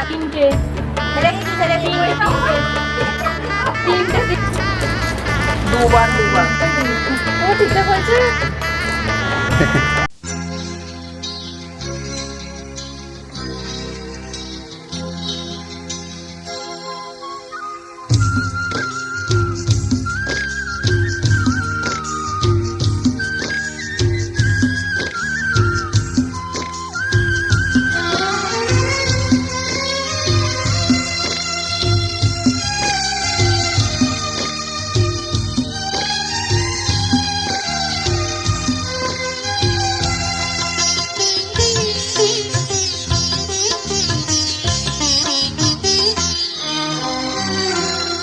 তিনটে দুবার দুবার ও ঠিকঠাক হয়েছে।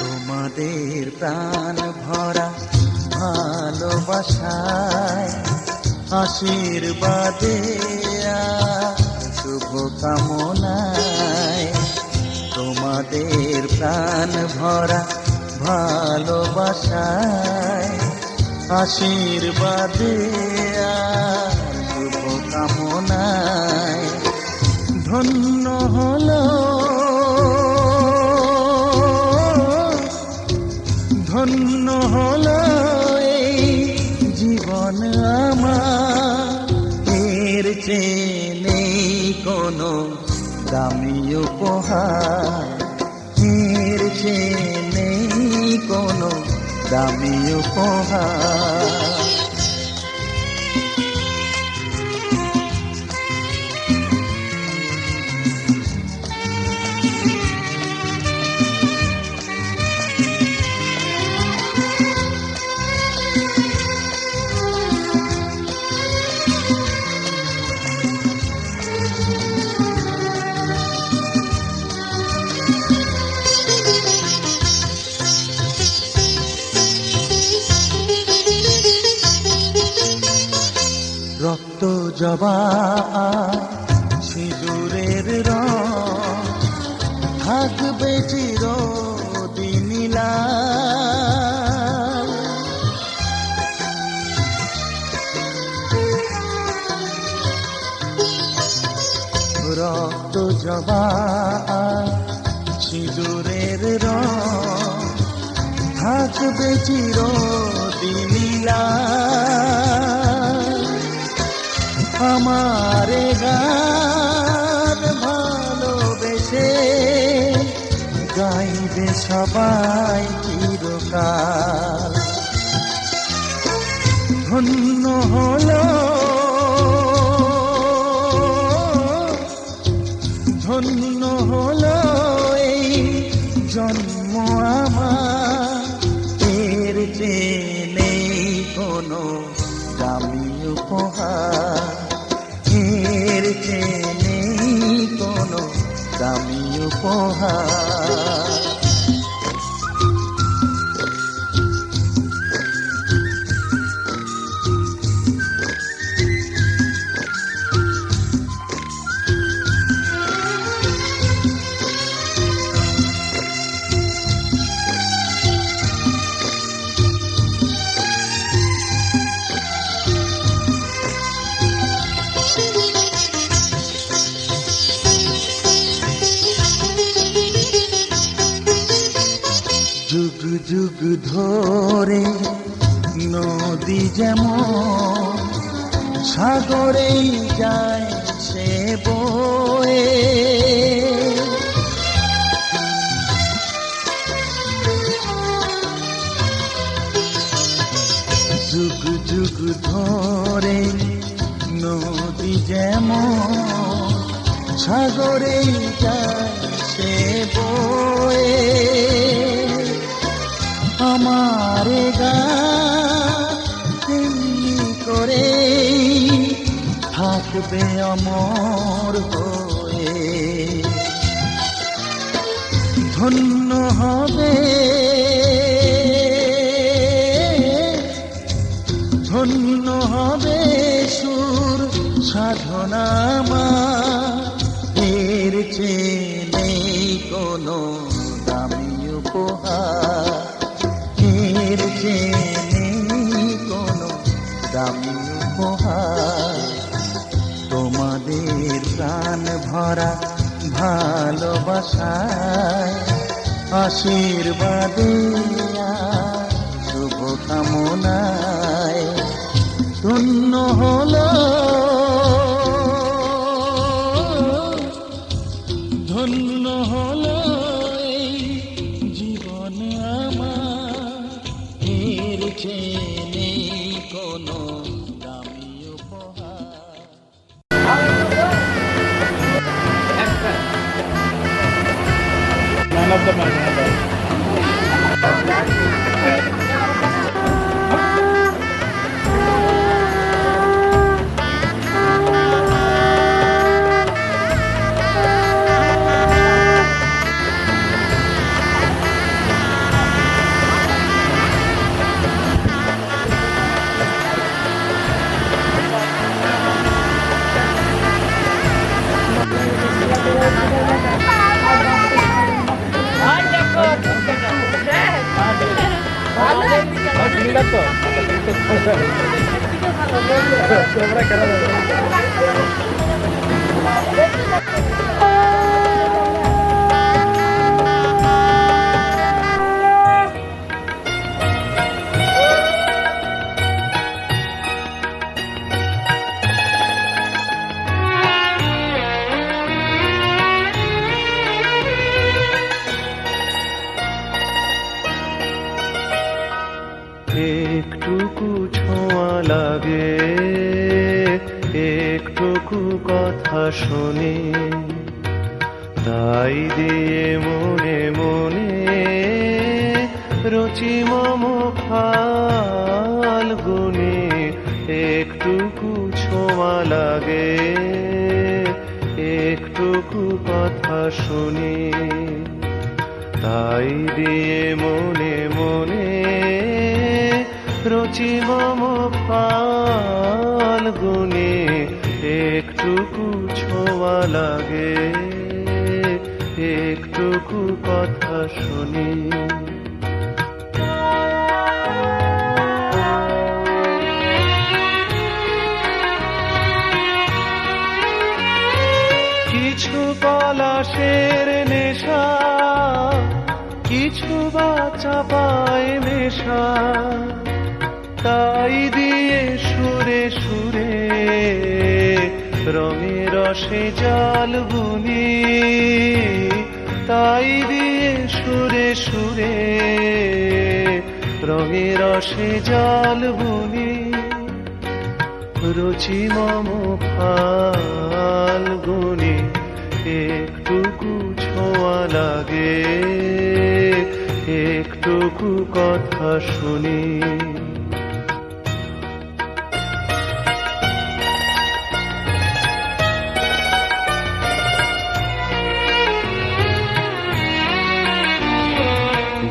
তোমাদের প্রাণ ভরা ভালোবাসায় আশীর্বাদে শুভ কামনায়, তোমাদের প্রাণ ভরা ভালোবাসায় আশীর্বাদে শুভ কামনায় ধন্য হলো ধন্য হলো এই জীবন আমার, এর চেয়ে নেই কোনো দামি উপহার, এর চেয়ে নেই কোনো দামি উপহার। রক্ত জবা সিঁদুরের রং থাকবে চিরদিন লাল, রক্ত জবা সিঁদুরের রং থাকবে চিরদিন লাল। আমারে গান ভালোবেসে গাইবে সবাই চিরকাল, ধন্য হলো ধন্য হলো এই জন্ম আমার, এর চেয়ে নেই কোনো দামি উপহার, এর চেয়ে নেই কোনো দামি উপহার। যুগ যুগ ধরে নদী যেমন সাগরেই যায় সে বয়ে, যুগ যুগ ধরে নদী যেমন সাগরেই যায় সে বয়ে, আমারে গানি করে থাকবে অমর হয়ে, ধন্য হবে ধন্য হবে সুর সাধনা আমার, এর চেয়ে নেই কোনো দামি উপহার, এর চেয়ে নেই কোনো দামি উপহার। তোমাদের প্রাণ ভরা ভালোবাসায় আশীর্বাদে আর শুভ কামনায় ধন্য হলো ধন্য হলো এই জীবন আমার, এর চেয়ে নেই কোনো দামি উপহার। Man of the match. একটুকু ছোঁয়া লাগে, একটুকু কথা শুনি, তাই দিয়ে মনে মনে রচি মম ফাল্গুনি। একটুকু ছোঁয়া লাগে, একটুকু কথা শুনি, তাই দিয়ে মনে মনে রচি মম ফাল্গুনি। একটুকু ছোঁয়া লাগে, একটুকু কথা শুনি। কিছু পলাশের নেশা, কিছু বা চাপায় মেশা, তাই দিয়ে সুরে সুরে রঙে রসে জল বুনি। তাই দিয়ে সুরে সুরে রঙে রসে জল বুনি। রুচি মম ফাল্গুনি। একটুকু ছোঁয়া লাগে, একটুকু কথা শুনি।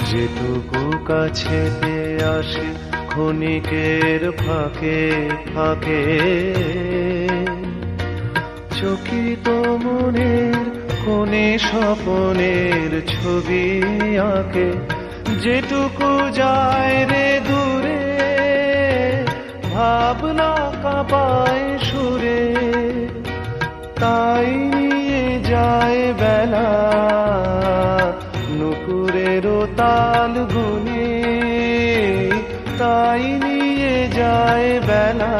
যেটুকু কাছেতে আসে ক্ষণিকের ফাঁকে ফাঁকে, চকিত মনের কোণে স্বপনের ছবি আঁকে। যেটুকু যায় রে দূরে, ভাবনা কাঁপায় সুরে, তাই নিয়ে যায় বেলা নুপুরেরও তাল গুনে। তাই নিয়ে যায় বেলা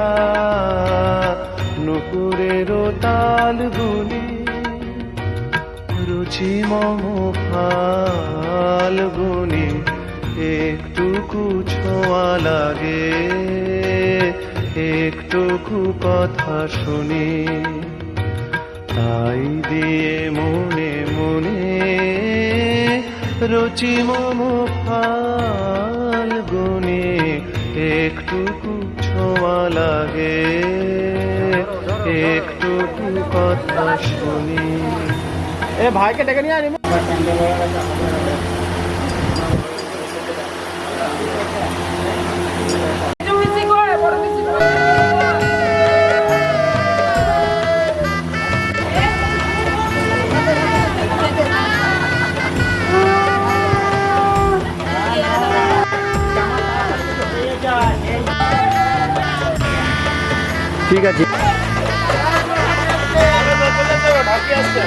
নুপুরেরও তাল গুনে। রুচি মম ফাল্গুনি। একটুকু ছোঁয়া লাগে, একটুকু কথা শুনি, তাই দিয়ে মনে মনে রুচি মম ফাল্গুনি। একটুকু ছোঁয়া লাগে, একটুকু কথা শুনি। এ ভাইকে ডেকে নিয়ে আনি। ঠিক আছে। ঢাকি আসছে।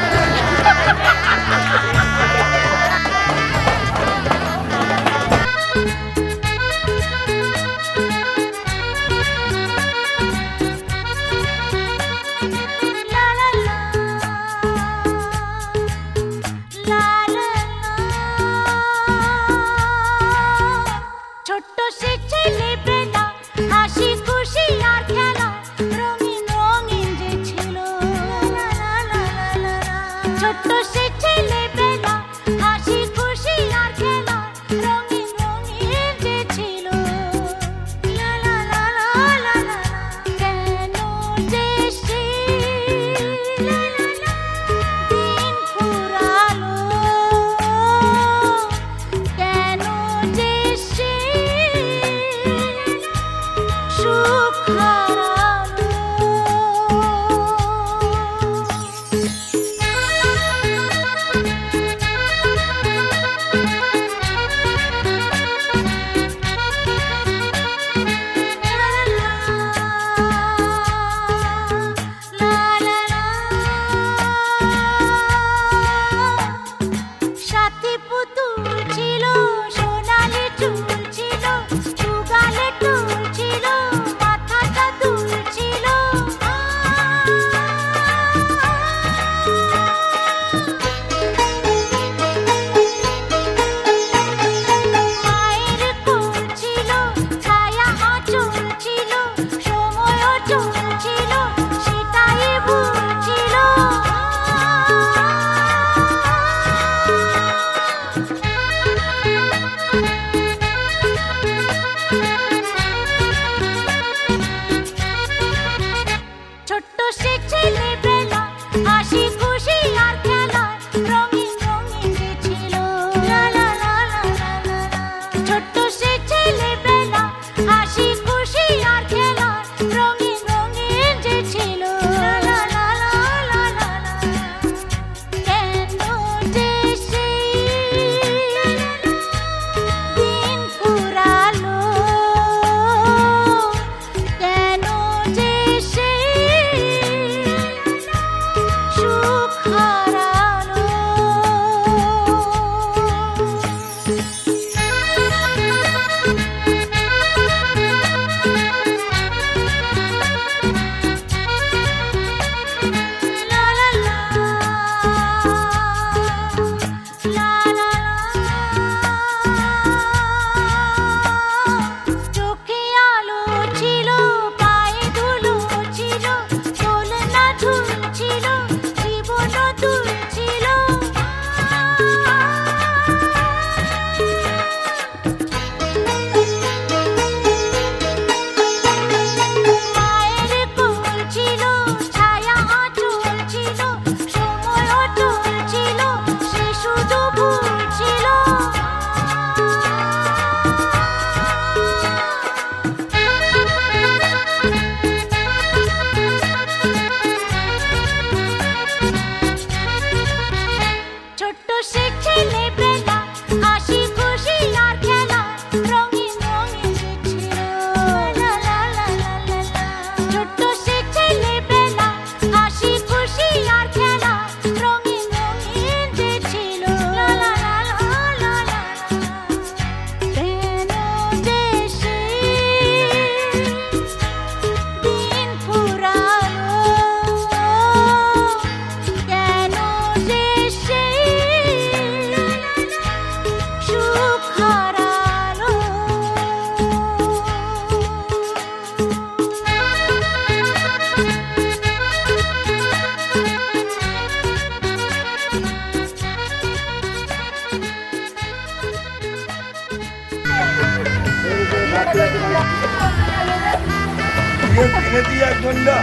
কিনে দিয়ে এক ঘন্টা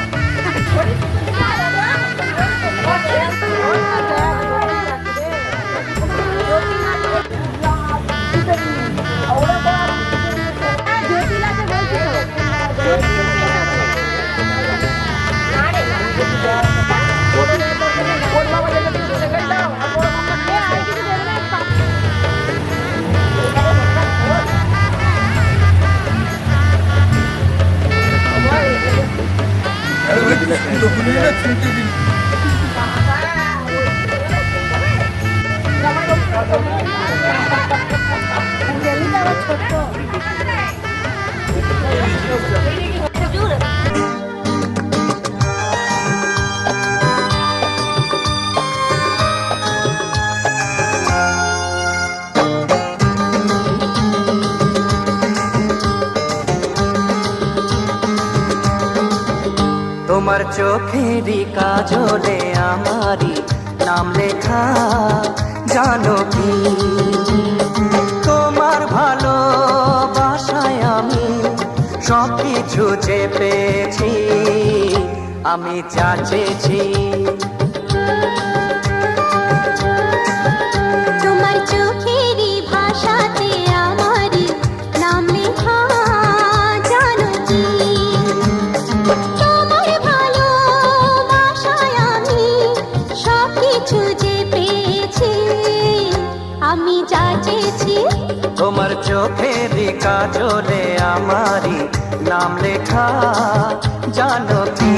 তোমার চোখেরই কাজলে আমারই নাম লেখা, জানো কি তোমার ভালোবাসায় আমি সব কিছু যে পেয়েছি, আমি যা চেয়েছি। তোমার চোখেরই ভাষাতে আমারই নাম লেখা, জানো কি তোমার ভালোবাসায় আমি সব কিছু যে পেয়েছি, আমি যা চেয়েছি। তোমার চোখেরই কাজলে আমারই নাম লেখা, জানো কি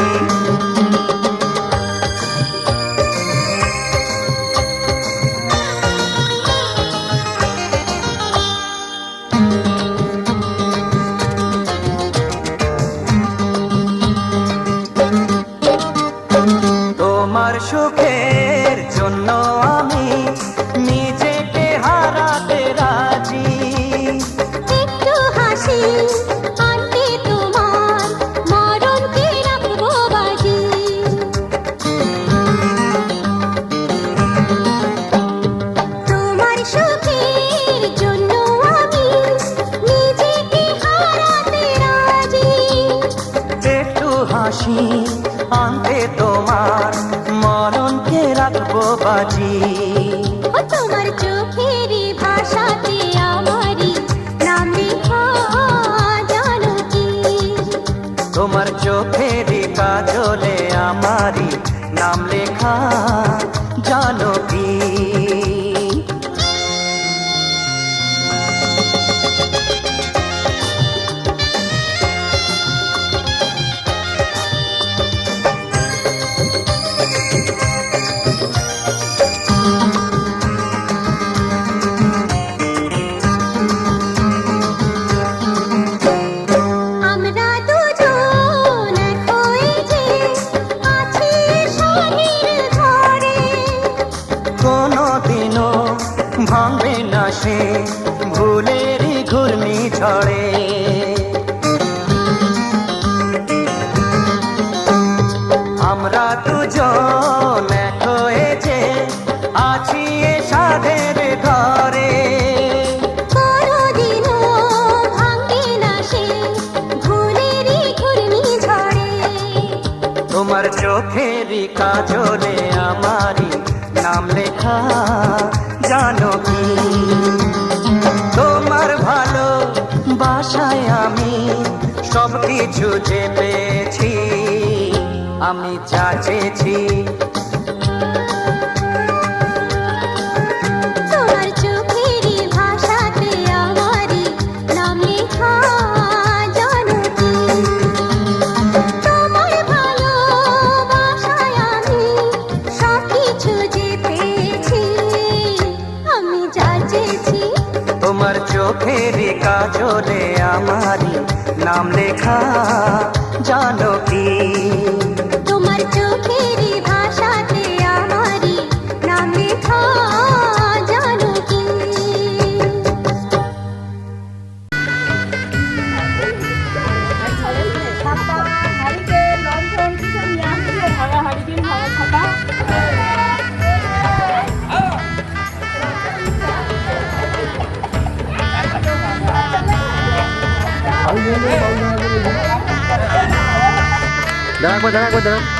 তোমার সুখের জন্য আমি নিজেকে হারাতে রাজি, একটু হাসি আনতে তোমার মরণকে রাখবো বাজি। তোমার সুখের জন্য আমি নিজেকে হারাতে রাজি, একটু হাসি আনতে তোমার মরণকে রাখবো বাজি। ও তোমার চোখেরই ভাষাতে আমারই নাম লেখা, জানো কি তোমার চোখেরই কাজলে আমারই নাম লেখা, জানো কি আমরা দুজন এক হয়ে যে আছি স্বামীর ঘরে, কোনোদিনও ভাঙবে না সে ভুলেরই ঘূর্ণি ঝড়ে। আমরা দুজন এক হয়ে যে আছি এ সাধের ঘরে, কোনোদিনও ভাঙবে না সে ভুলেরই ঘূর্ণিঝড়ে। তোমার চোখেরই কাজলে আমারই নাম লেখা, জানো কি তোমার ভালোবাসায় আমি সব কিছু যে পেয়েছি, আমি যা চেয়েছি। তোমার চোখেরই ভাষাতে আমারই নাম লেখা, জানো কি তোমার ভালোবাসায় আমি সব কিছু যে পেয়েছি, আমি যা চেয়েছি। তোমার চোখেরই কাজলে আমারই নাম লেখা, জানো কি তোমার চোখেরই ভাষাতে আমারই নাম লেখা, জানো কি ভালো দাঁড়া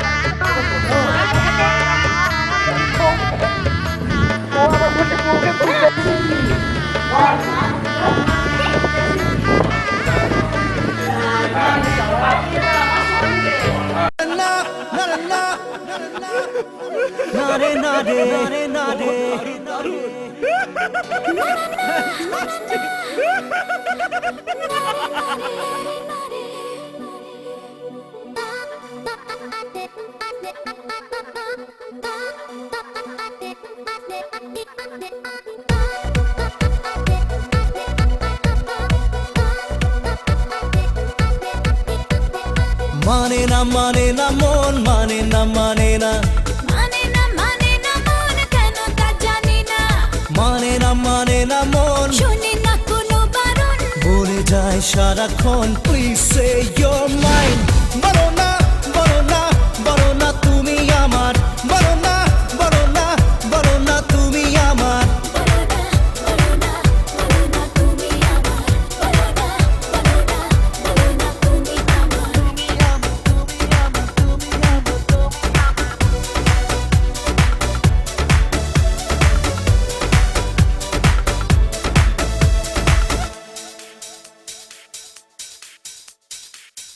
মানে না মন মানে না মানে না মন কেন তা জানি না মানে না মন শুনি না কোনো বারণ বলে যায় সারাক্ষণ প্লিজ সে ইউর মাইন্ড বলো না তুমি আমার বলো না তুমি আমার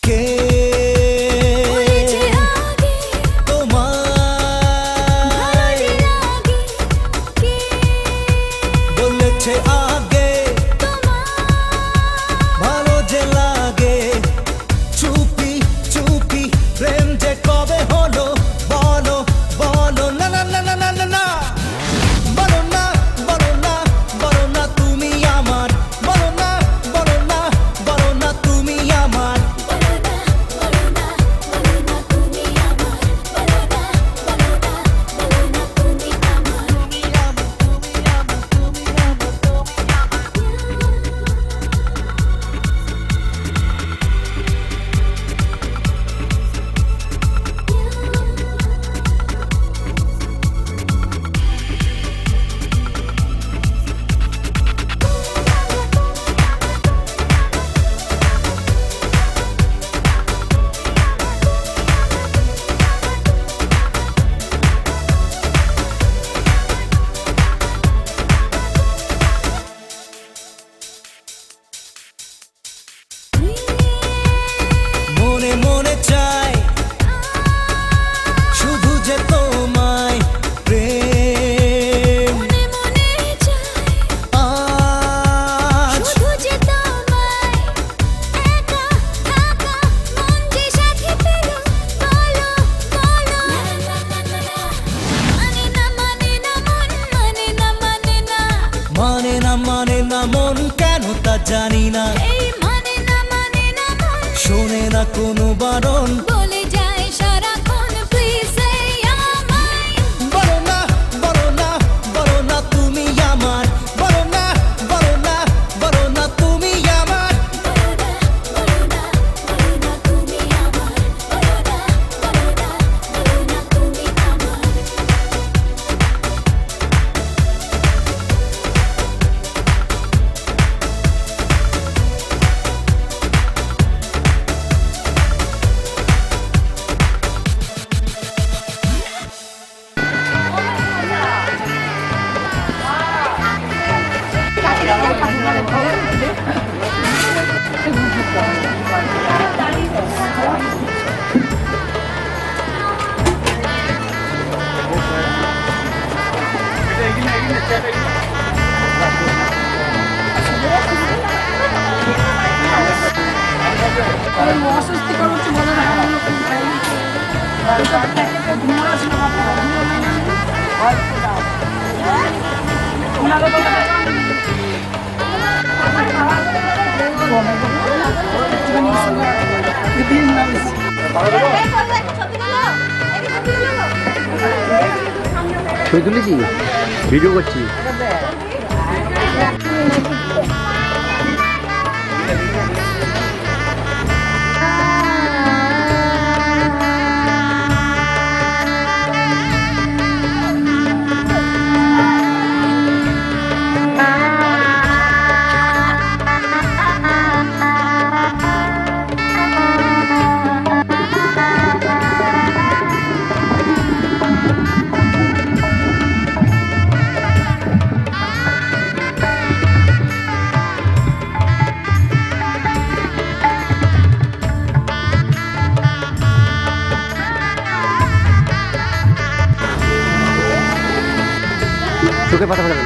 কে বলেছে আগে তোমায় কে বলেছে আগে ভালো যে লাগে চুপি প্রেম যে কবে হলো বলো না বলো না তুমি আমার বলো না তুমি আমার মনে চাই শুধু যে তোমায় প্রেম মনে চাই আজ শুধু যে তোমায় একা থাকা মন যে সাথে পেল বলো মানে না মন মানে না মন কেন তা জানি না এই মানে না মন শোনে না কোনো বারণ বলে যায় সারাক্ষণ প্লিজ সে আমায় বলো না তুমি আমার বলো না তুমি আমার অস্বস্তিকর হচ্ছে বলে না ছবি তুলেছি ভিডিও করছি পাতা পাতা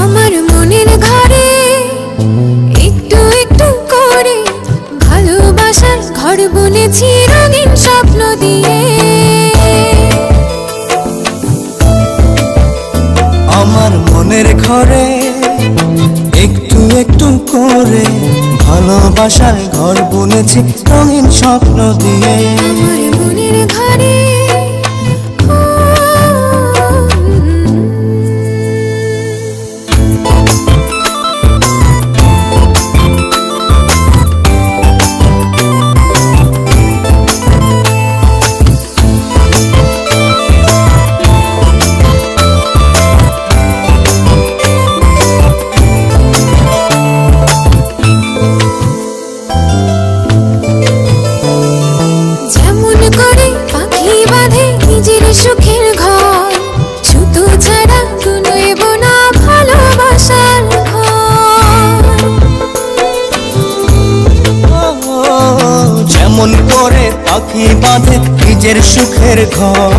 আমার মনের ঘরে একটু একটু করে ভালোবাসার ঘর বুনেছি রঙিন স্বপ্ন দিয়ে। আমার মনের ঘরে একটু একটু করে ভালোবাসার ঘর বুনেছি রঙিন স্বপ্ন দিয়ে। আমার মনের ঘরে যেমন করে পাখি বাঁধে নিজের সুখের ঘর, সুতো ছাড়া গুনইব না ভালোবাসার ঘর। যেমন করে পাখি বাঁধে নিজের সুখের ঘর,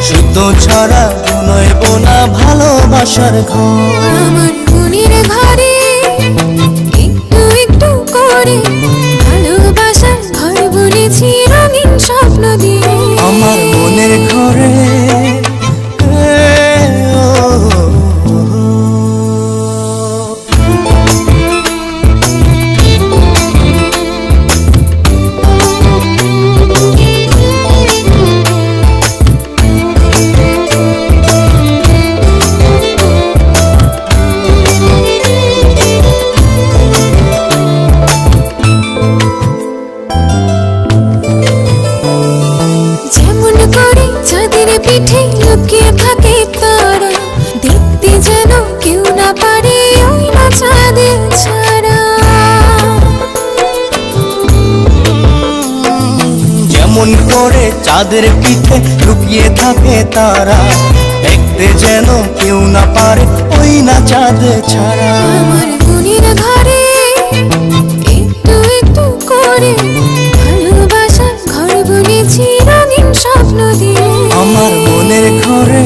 শুদ্ধ ছাড়া নইব না ভালোবাসার ঘর। আমার মনের ঘরে একটু একটু করে ভালোবাসার ঘর বুনেছি রঙিন স্বপ্ন দিয়ে। আমার মনের ঘরে যেমন করে চাঁদের পিঠে লুকিয়ে থাকে তারা, দেখতে যেন কেউ না পারে ওই না চাঁদের ছাড়া। যেমন করে চাঁদের পিঠে লুকিয়ে থাকে তারা, দেখতে যেন কেউ না পারে ওই না চাঁদ ছাড়া। আমার মনের ঘরে একটু একটু করে ভালোবাসার ঘর বুনেছি রঙিন স্বপ্ন দিয়ে। আমার মনের ঘরে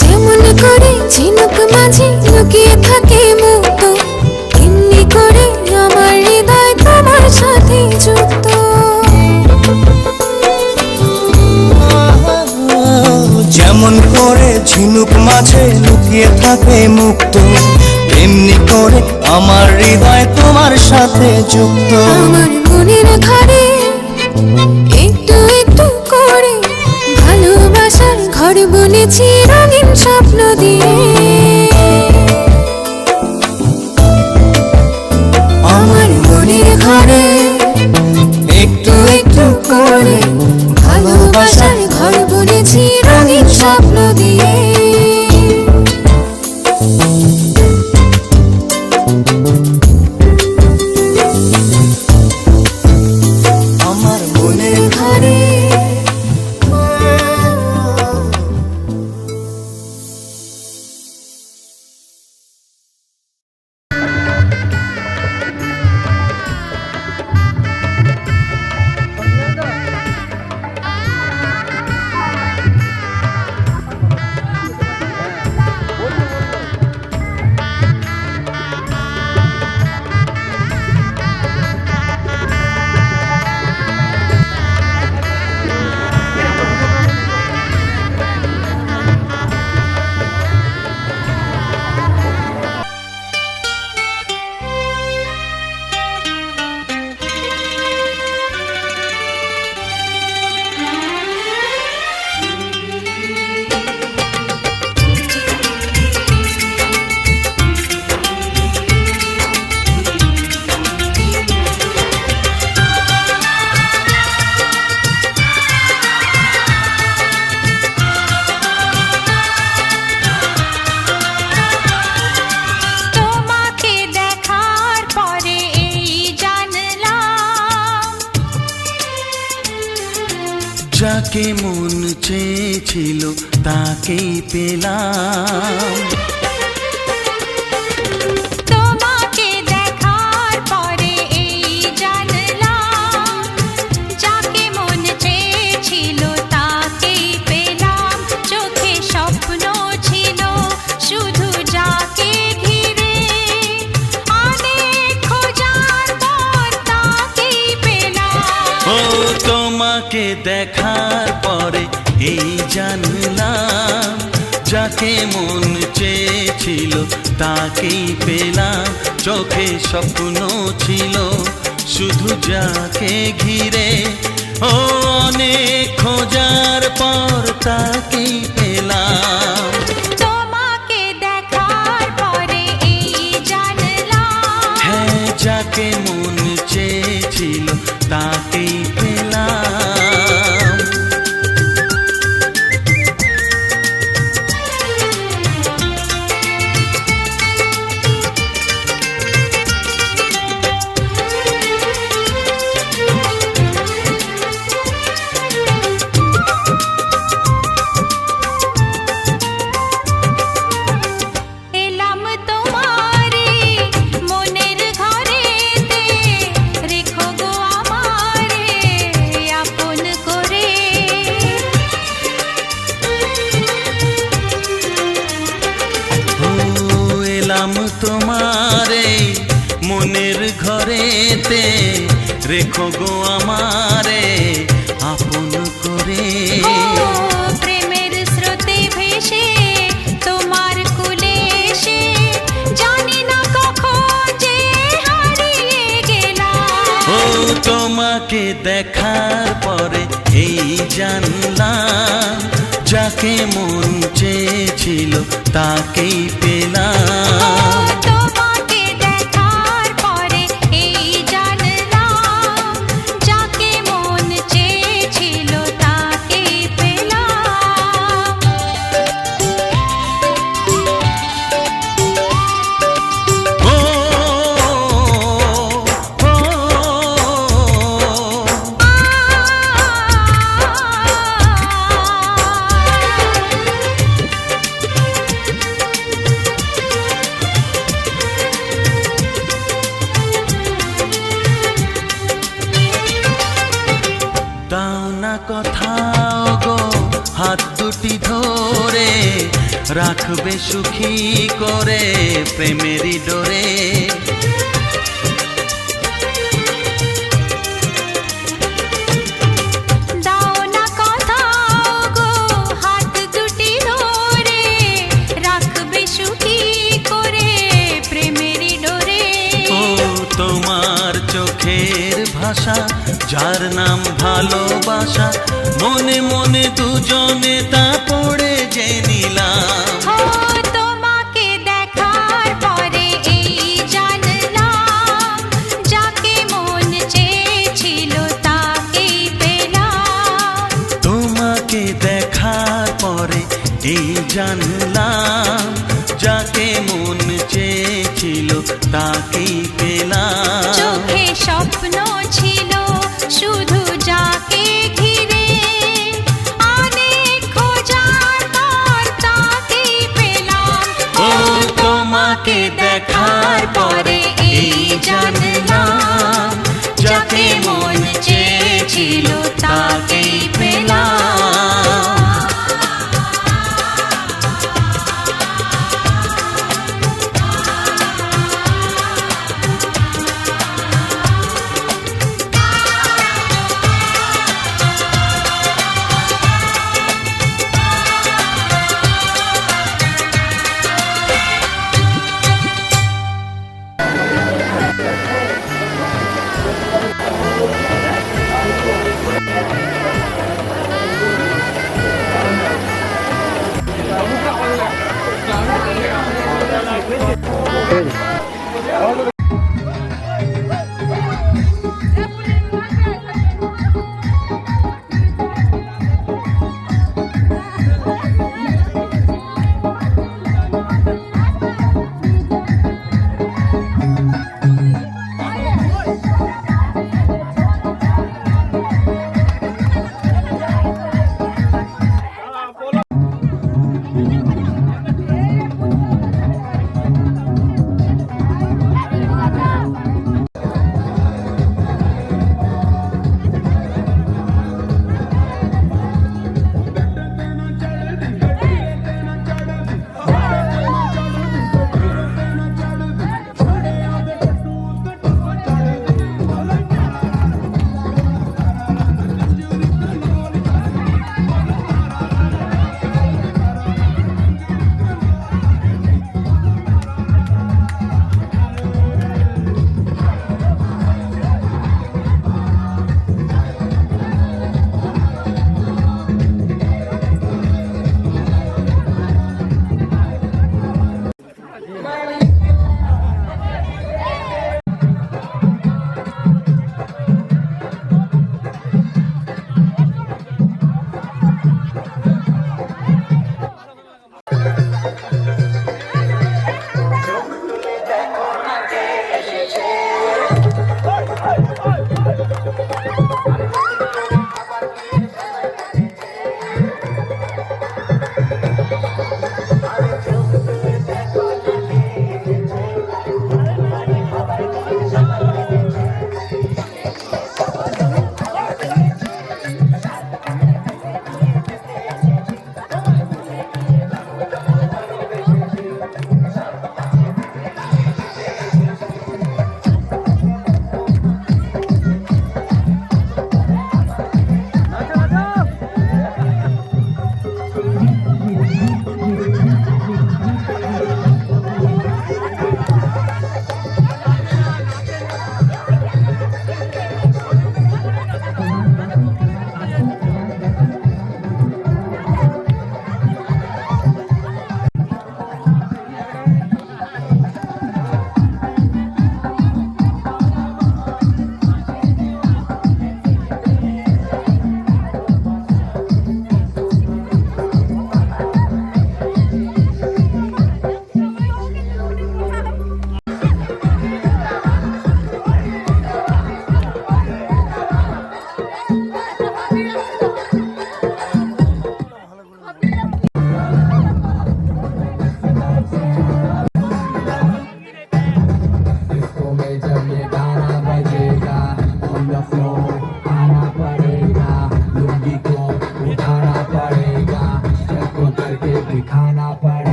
যেমন করে ঝিনুক মাঝে লুকিয়ে থাকে মুক্ত, এমনি করে আমার হৃদয় তোমার সাথে যুক্ত। যেমন করে ঝিনুক মাঝে লুকিয়ে থাকে মুক্ত, তেমনি করে আমার হৃদয় তোমার সাথে যুক্ত। আমার মনের ঘরে একটু একটু করে ভালোবাসার ঘর বুনেছি রঙিন স্বপ্ন দিয়ে। আমার মনের ঘরে একটু একটু করে ভালোবাসার ঘর বুনেছি রঙিন স্বপ্ন দিয়ে। আমার মনের ঘরে যাকে মন চেয়েছিল তাকেই পেলাম। তোমাকে দেখার পরে এই জানলাম, যাকে মন চেয়েছিল তাকেই পেলাম। চোখে স্বপ্ন ছিল শুধু যাকে ঘিরে, অনেক খোঁজার পর তাকেই পেলাম। ও তোমাকে দেখার পরে এই জানলাম, যাকে মন চেয়েছিল তাকেই পেলাম। চোখে স্বপ্ন ছিল শুধু যাকে ঘিরে, ও অনেক খোঁজার পর তাকেই পেলাম। তোমাকে দেখার পরে এই জানলাম, হ্যাঁ, যাকে মন চেয়েছিল তাকেই পেলাম। এলাম তোমারে মনের ঘরেতে, রেখো গো আমারে আপন করে। ও এলাম তোমারে মনের ঘরেতে, রেখো গো আমারে আপন করে। ও প্রেমের স্রোতে ভেসে তোমার কুলে এসে, জানি না কখন যে হারিয়ে গেলাম। ও তোমাকে দেখার পরে এই জানলাম, যাকে মন চেয়েছিল তাকেই পেলাম। তোমাকে দেখার পরে এই জানলাম, যাকে মন চেয়েছিল তাকেই পেলাম। ও, ও, দাও না কোথাও গো হাত দুটি ধরে, রাখবে সুখী করে প্রেমেরই ডোরে। দাও না কোথাও গো হাত দুটি ধরে, রাখবে সুখী করে প্রেমেরই ডোরে। ও তোমার চোখের ভাষা, যার নাম ভালোবাসা, মনে মনে দুজনে তা পড়ে যে নিলাম। ও তোমাকে দেখার পরে এই জানলাম, যাকে মন চেয়েছিল তাকেই পেলাম। তোমাকে দেখার পরে এই জানলাম, যাকে মন চেয়েছিল তাকেই পেলাম। চোখে স্বপ্ন ছিল শুধু যাকে ঘিরে, অনেক খোঁজার পর তাকেই পেলাম। ও তোমাকে দেখার পরে এই জানলাম, যাকে মন চেয়েছিল তাকেই পেলাম।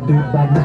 মেঘা